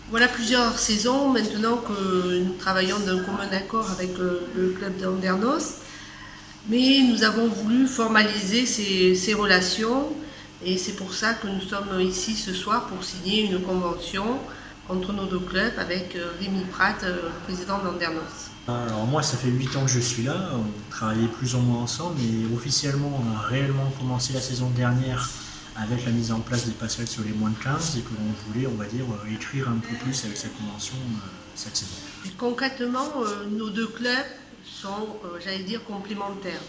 Voilà plusieurs saisons maintenant que nous travaillons d'un commun accord avec le club d'Andernos, mais nous avons voulu formaliser ces relations et c'est pour ça que nous sommes ici ce soir pour signer une convention entre nos deux clubs avec Rémi Prat, le président d'Andernos. Alors moi, ça fait 8 ans que je suis là, on travaillait plus ou moins ensemble, mais officiellement, on a réellement commencé la saison dernière avec la mise en place des passerelles sur les moins de 15 et que l'on voulait, on va dire, écrire un peu plus avec cette convention cette saison. Concrètement, nos deux clubs sont, j'allais dire, complémentaires.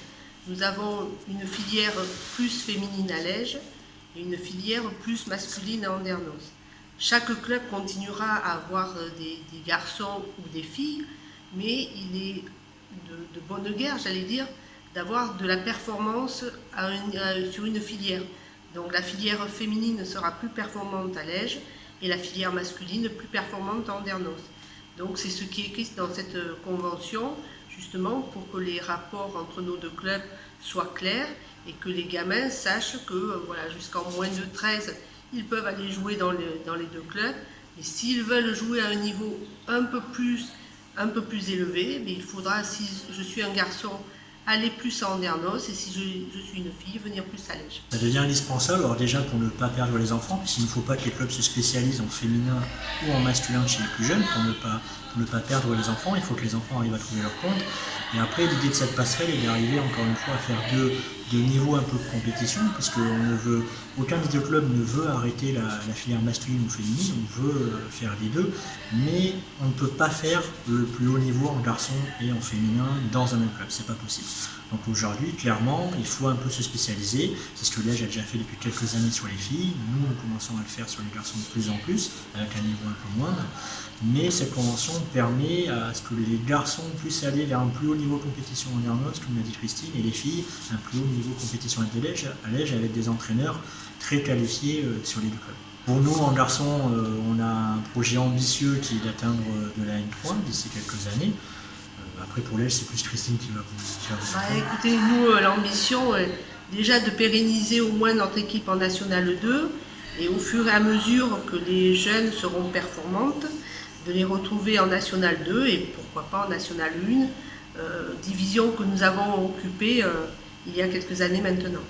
Nous avons une filière plus féminine à Lège et une filière plus masculine à Andernos. Chaque club continuera à avoir des garçons ou des filles, mais il est de bonne guerre, j'allais dire, d'avoir de la performance sur une filière. Donc la filière féminine sera plus performante à Lège et la filière masculine plus performante à Andernos. Donc c'est ce qui est écrit dans cette convention, justement pour que les rapports entre nos deux clubs soient clairs et que les gamins sachent que voilà, jusqu'en moins de 13, ils peuvent aller jouer dans les deux clubs. Et s'ils veulent jouer à un niveau un peu plus élevé, mais il faudra, si je suis un garçon, aller plus à Andernos et si je suis une fille, venir plus à Lège. Ça devient indispensable, alors déjà pour ne pas perdre les enfants, puisqu'il ne faut pas que les clubs se spécialisent en féminin ou en masculin chez les plus jeunes, pour ne pas perdre les enfants, il faut que les enfants arrivent à trouver leur compte. Et après, l'idée de cette passerelle est d'arriver encore une fois à faire deux niveaux un peu de compétition, puisque aucun des deux clubs ne veut arrêter la filière masculine ou féminine, on veut faire les deux, mais on ne peut pas faire le plus haut niveau en garçon et en féminin dans un même club, c'est pas possible. Donc aujourd'hui, clairement, il faut un peu se spécialiser. C'est ce que Liège a déjà fait depuis quelques années sur les filles. Nous, nous commençons à le faire sur les garçons de plus en plus, avec un niveau un peu moindre. Mais cette convention permet à ce que les garçons puissent aller vers un plus haut niveau de compétition en Ernos, comme l'a dit Christine, et les filles, un plus haut niveau de compétition à Liège avec des entraîneurs très qualifiés sur les deux clubs. Pour nous, en garçon, on a un projet ambitieux qui est d'atteindre de la N3 d'ici quelques années. Après, pour l'Elche, c'est plus Christine qui va vous Bah, écoutez, nous, l'ambition est déjà de pérenniser au moins notre équipe en National 2 et au fur et à mesure que les jeunes seront performantes, de les retrouver en National 2 et pourquoi pas en National 1, division que nous avons occupée il y a quelques années maintenant.